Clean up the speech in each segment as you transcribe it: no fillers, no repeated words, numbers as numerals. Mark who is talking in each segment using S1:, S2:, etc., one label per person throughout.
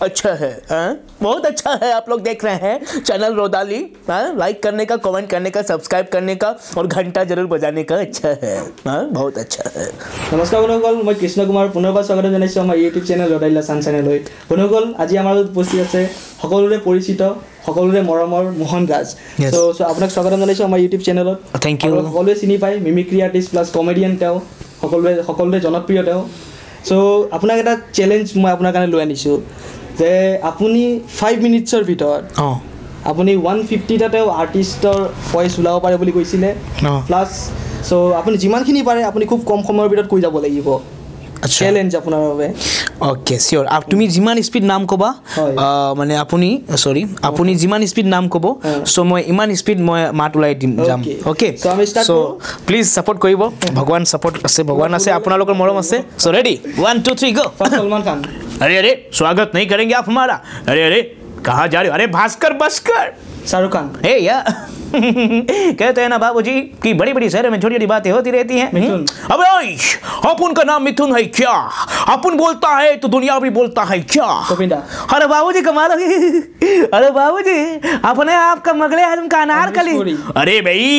S1: अच्छा है, बहुत अच्छा है। आप लोग देख रहे हैं चैनल रोदाली, लाइक करने का, कमेंट करने का, सब्सक्राइब करने का और घंटा जरूर बजाने का। अच्छा है, बहुत अच्छा है।
S2: नमस्कार बंधुসকল, मैं कृष्ण कुमार पुनर्बार स्वागत जानाइছোঁ আমাৰ ইউটিউব চেনেল ৰদালি লাছান চেনেললৈ। বন্ধুসকল, আজি আমাৰ উপস্থিত আছে সকলোৰে পৰিচিত, সকলোৰে মৰমৰ মোহন ৰাজ। চ' আপোনাক স্বাগতম জানাইছোঁ আমাৰ ইউটিউব চেনেলত।
S1: Thank you.
S2: সকলোৱে চিনি পায়, মিমিক্ৰি আৰ্টিষ্ট প্লাছ কমেডিয়ান তেওঁ, সকলোৰে জনপ্ৰিয় তেওঁ। চ' আপোনাক এটা চেলেঞ্জ মই আপোনাৰ কাৰণে লৈ আনিছোঁ যে আপুনি 5 মিনিটছৰ ভিতৰত আপুনি 150টা তেওঁ আৰ্টিষ্টৰ ভইচ ওলাব পাৰে বুলি কৈছিলে। প্লাছ চ' আপুনি যিমানখিনি পাৰে আপুনি খুব কম সময়ৰ ভিতৰত কৈ যাব লাগিব। চেলেঞ্জ আপোনাৰ বাবে।
S1: Okay, cheer. তুমি যিমান স্পীড নাম ক'বা, মানে আপুনি যিমান স্পীড নাম ক'ব, চ' মই ইমান স্পীড মই মাত ওলাই দিম যাম। অ'কে, চ' প্লিজ ছাপোৰ্ট কৰিব। ভগৱান ছাপোৰ্ট আছে, ভগৱান আছে, আপোনালোকৰ মৰম আছে। চ' ৰেডি, 1 2 3 গো।
S2: सलमान खान।
S1: अरे स्वागत नहीं करेंगे आप हमारा? अरे कहाँ जा रहे हो? अरे भास्कर बस्कर।
S2: शाहरुख खान।
S1: हे यार कहते हैं ना बाबूजी कि बड़ी बड़ी शहरों में छोटी छोटी बातें होती रहती हैं। अबे अपन का नाम मिथुन है क्या? अपन बोलता है तो दुनिया भी बोलता है क्या? अरे बाबूजी कमाल हो गई। अरे बाबूजी अपने आप का मगले आजम का अनारकली। अरे भाई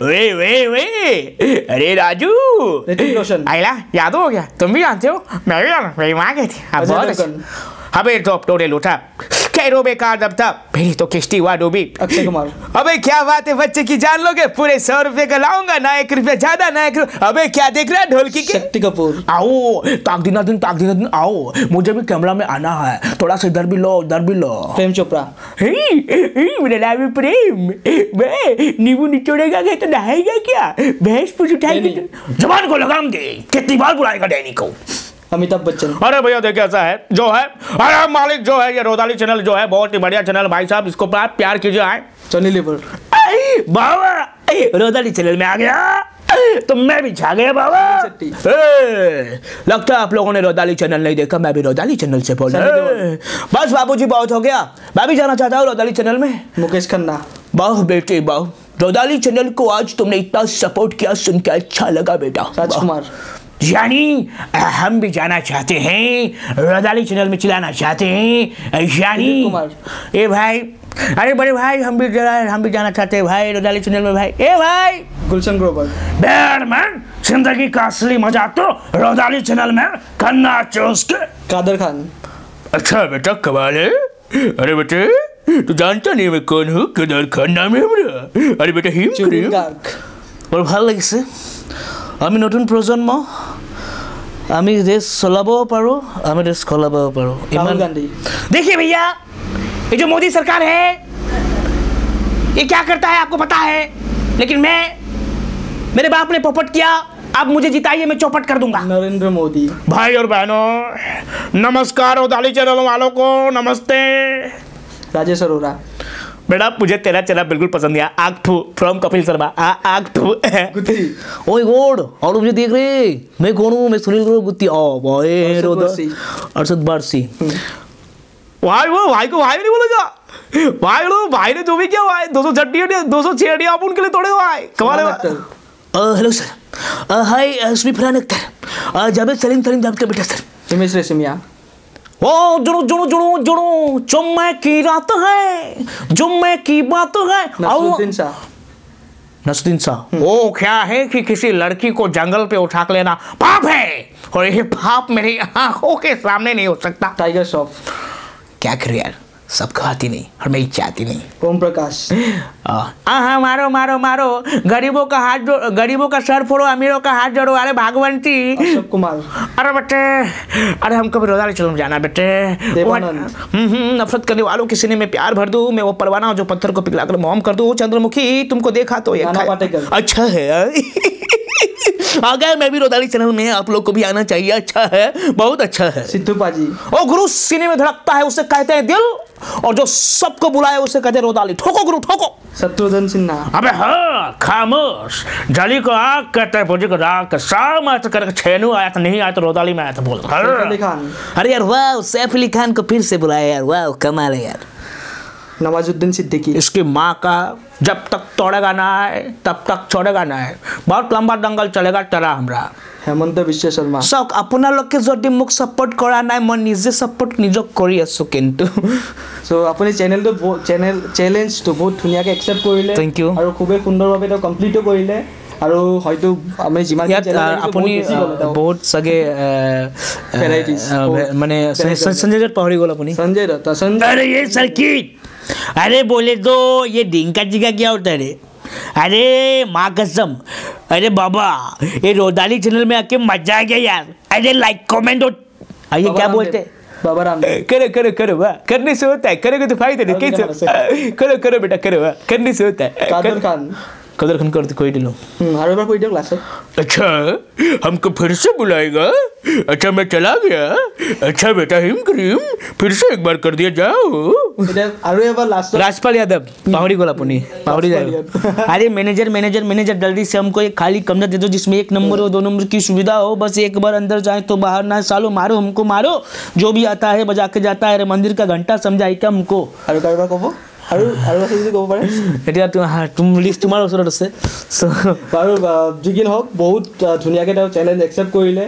S1: वे वे वे अरे राजू आइला याद हो गया? तुम भी जानते हो, मैं भी जानता, मेरी माँ कहती अबे टॉप टोटल उठा कैरो बेकार दब था, मेरी तो किश्ती हुआ डूबी।
S2: अक्षय कुमार।
S1: अबे क्या बात है बच्चे की जान लोगे, पूरे 100 रुपए का लाऊंगा ना, 1 रुपया ज्यादा ना 1। अबे क्या देख रहा है ढोलकी के?
S2: शक्ति कपूर।
S1: आओ ताक दिन आओ, मुझे भी कैमरा में आना है, थोड़ा सा इधर भी लो उधर भी लो।
S2: प्रेम चोपड़ा।
S1: मेरा नाम है प्रेम। नींबू निचोड़ेगा क्या तो नहाएगा क्या? भैंस पूछ उठाएगी जबान को लगाम दे, कितनी बार बुलाएगा डैनी को?
S2: अमिताभ बच्चन।
S1: अरे भैया देखिए ऐसा है जो है, अरे मालिक जो है, ये रोदाली चैनल जो है बहुत ही बढ़िया चैनल भाई साहब, इसको प्यार कीजिए।
S2: जॉनी लीवर।
S1: बाबा रोदाली चैनल में आ गया तो मैं भी छा गया बाबा। लगता है आप लोगों ने रोदाली चैनल नहीं देखा, मैं भी रोदाली चैनल से बोल रहा हूं। बस बाबूजी बहुत हो गया, मैं भी जाना चाहता हूँ रोदाली चैनल में।
S2: मुकेश खन्ना।
S1: बाह बेटे बाह, रोदाली चैनल को आज तुमने इतना सपोर्ट किया, सुन के अच्छा लगा बेटा।
S2: राजकुमार।
S1: यानी हम भी जाना चाहते हैं, रोदाली चैनल में चिल्लाना चाहते हैं। यानी ए भाई, अरे बड़े भाई हम भी जाना चाहते हैं भाई रोदाली चैनल में भाई। ए भाई
S2: गुलशन ग्रोवर।
S1: बैरमैन, जिंदगी का असली मजा तो रोदाली चैनल में करना चोस के।
S2: कादर खान।
S1: अच्छा बेटा कमाल है। अरे बेटे तू जानता नहीं मैं कौन हूँ? कादर खान नाम है मेरा। अरे बेटा हिम और ভাল লাগিছে। আমি নতুন প্ৰজন্ম, আমি দেশ চলাবও পাৰোঁ, আমি দেশ খলাবও পাৰোঁ।
S2: राहुल गांधी।
S1: देखिए भैया, ये जो मोदी सरकार है ये क्या करता है आपको पता है, लेकिन मेरे बाप ने पोपट किया, आप मुझे जिताइए मैं चौपट कर दूंगा।
S2: नरेंद्र मोदी।
S1: भाई और बहनों नमस्कार, रोदाली चैनल वालों को नमस्ते।
S2: राजेश अरोड़ा।
S1: बेटा मुझे तेरा चैनल बिल्कुल पसंद नहीं आया। आग थू फ्रॉम कपिल शर्मा। आग थू ओए गॉड, और मुझे देख रहे मैं कौन हूँ? मैं सुनील गुत्ती। ओ भाई अरशद बारसी। भाई वो भाई को भाई नहीं बोलेगा भाई ने जो भी किया भाई 206 आप उनके लिए तोड़े भाई कमाल है। हेलो सर, हाय इसमें फरहान अख्तर, जावेद सलीम जावेद का बेटा सर।
S2: हिमेश रेशमिया।
S1: ओ जुड़ो जुम्मे की रात है, जुम्मे की बात है। नसरुद्दीन शाह। वो क्या है कि किसी लड़की को जंगल पे उठा के लेना पाप है, और ये पाप मेरी आंखों के सामने नहीं हो सकता।
S2: टाइगर श्रॉफ।
S1: क्या करे यार, सबको आती नहीं और मैं चाहती नहीं।
S2: ओम प्रकाश।
S1: हाँ मारो मारो मारो, गरीबों का हाथ जोड़ो, गरीबों का सर फोड़ो, अमीरों का हाथ जोड़ो। अरे भागवंती।
S2: अशोक कुमार।
S1: अरे बेटे, अरे हमको भी रोदाली चैनल में जाना बेटे। नफरत करने वालों के सीने में प्यार भर दूं, मैं वो परवाना जो पत्थर को पिघलाकर मोम कर दूं। चंद्रमुखी तुमको देखा तो ये अच्छा है। आ गए, मैं भी रोदाली चैनल में, आप लोग को भी आना चाहिए। अच्छा है, बहुत अच्छा है।
S2: सिद्धू पाजी।
S1: ओ गुरु सीने में धड़कता है उसे कहते हैं दिल, और जो सबको बुलाए उसे कहते हैं रोदाली। ठोको गुरु ठोको।
S2: शत्रुघ्न सिन्हा।
S1: अबे हाँ खामोश, जली को आग कहते हैं, भुजी को राग। शाम आया तो करके छेनू आया तो नहीं आया तो रोदाली में आया तो बोल।
S2: सैफ अली खान।
S1: अरे यार वाह, सैफ अली खान को फिर से बुलाया यार, वाह कमाल है यार।
S2: नवाजुद्दीन सिद्दीकी
S1: इसकी माँ का जब तक तोड़ेगा ना है तब तक छोड़ेगा ना है बहुत लंबा दंगल चलेगा तेरा हमरा
S2: हेमंत विश्व शर्मा
S1: চাওক আপোনালোকে যদি মোক সাপোর্ট কৰা নাই মই নিজে সাপোর্ট নিজক কৰি আছো কিন্তু
S2: সো আপুনি চ্যালেঞ্জটো বহুত ধুনিয়াকে একসেপ্ট কৰিলে
S1: থ্যাংক ইউ
S2: আৰু খুবেই সুন্দৰভাৱে তো কমপ্লিটও কৰিলে আৰু হয়তো আমি যিমান
S1: আপুনি বহুত সাগে
S2: ভ্যারাইটিজ
S1: মানে সঞ্জয় দত্ত পাহৰি গ'ল আপুনি
S2: संजय दत्त
S1: अरे ये सर्किट अरे बोले तो ये डिंका जी का क्या होता है रे अरे माँ कसम अरे बाबा ये रोदाली चैनल में आके मजा आ गया यार अरे लाइक कमेंट और ये क्या बोलते हैं
S2: बाबा रामदेव
S1: करो करो करो वाह करने से होता है करोगे तो फायदा नहीं कैसे करो करो बेटा करो वाह करने से होता है कदर खान करते कोई दिलो
S2: हर बार कोई दिलो क्लास
S1: अच्छा हमको फिर से बुलाएगा अच्छा मैं चला गया अच्छा बेटा हिम क्रीम फिर से एक बार कर दिया जाओ
S2: और एक बार लास्ट
S1: राजपाल यादव पाहुड़ी गोला पुनी पाहुड़ी जाओ अरे मैनेजर मैनेजर मैनेजर जल्दी से हमको एक खाली कमरा दे दो जिसमें 1 नंबर हो 2 नंबर की सुविधा हो बस एक बार अंदर जाए तो बाहर ना सालो मारो हमको मारो जो भी आता है बजा के जाता है मंदिर का घंटा समझाई क्या हमको
S2: और करबा कबो আৰু যদি ক'ব পাৰে
S1: এতিয়া তুমি লিষ্ট তোমাৰ ওচৰত আছে
S2: বাৰু যিকিন হওক বহুত ধুনীয়াকৈ তেওঁ চেলেঞ্জ একচেপ্ট কৰিলে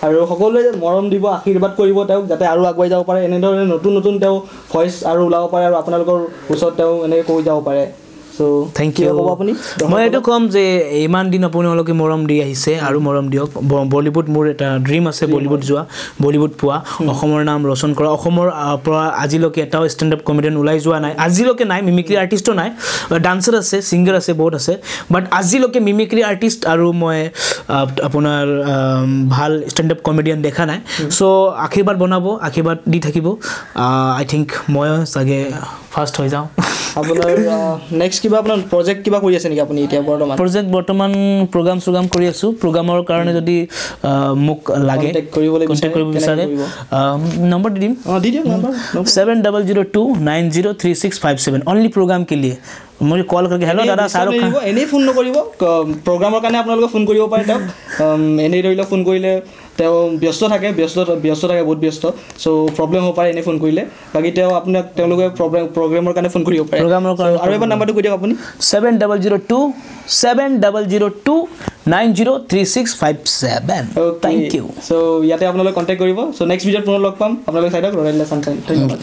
S2: আৰু সকলোৱে মৰম দিব আশীৰ্বাদ কৰিব তেওঁক যাতে আৰু আগুৱাই যাব পাৰে এনেদৰে নতুন নতুন তেওঁ ভইচ আৰু ওলাব পাৰে আৰু আপোনালোকৰ ওচৰত তেওঁ এনেকৈ কৈ যাব পাৰে সো
S1: থ্যাংক ইউ
S2: ক'ব আপুনি
S1: মই এইটো কম যে ইমান দিন আপোনালোকে মৰম দি আহিছে আৰু মৰম দিয়ক বলিউড মোৰ এটা ড্ৰিম আছে বলিউড যোৱা বলিউড পোৱা অসমৰ নাম ৰচন কৰা অসমৰ পৰা আজিলৈকে এটাও ষ্টেণ্ড আপ কমেডিয়ান ওলাই যোৱা নাই আজিলৈকে নাই মিমিক্ৰি আৰ্টিষ্টো নাই ডান্সাৰ আছে সিংগাৰ আছে বহুত আছে বাট আজিলৈকে মিমিক্ৰি আৰ্টিষ্ট আৰু মই আপোনাৰ ভাল ষ্টেণ্ড আপ কমেডিয়ান দেখা নাই সো আশীৰ্বাদ বনাব আশীৰ্বাদ দি থাকিব আই থিংক মই চাগে ফাৰ্ষ্ট হৈ যাওঁ
S2: আপোনাৰ নেক্সট কিবা আপোনাৰ প্ৰজেক্ট কিবা কৰি আছে নেকি আপুনি এতিয়া
S1: বৰ্তমান প্ৰগ্ৰাম কৰি আছো প্ৰগ্ৰামৰ কাৰণে যদি মোক লাগে কন্টাক্ট কৰিব বিচাৰে নম্বৰ দি দিম
S2: দি দিয়ক নম্বৰ
S1: 7002903657 অনলি प्रोग्राम के लिए मुझे कॉल करके हेलो दादा शाहरुख खान
S2: এনে ফোন নকৰিব প্ৰগ্ৰামৰ কাৰণে আপোনালোকে ফোন কৰিব পাৰে তেওঁক এনে ধৰিলে ফোন কৰিলে তেওঁ ব্যস্ত থাকে বহুত ব্যস্ত সো প্ৰবলেম হ'ব পাৰে এনে ফোন কৰিলে বাকি তেওঁ আপোনাক তেওঁলোকে প্ৰগ্ৰামৰ কাৰণে ফোন কৰিব পাৰে আৰু এবাৰ নাম্বাৰটো কৈ দিয়ক আপুনি
S1: 7002903657 থ্যাংক ইউ
S2: সো ইয়াতে আপোনালোকে কন্টাক্ট কৰিব সো নেক্সট ভিডিঅ'ত পুনৰ লগ পাম আপোনালোকে চাই দিয়ক ৰয়েল সানশাইন ধন্যবাদ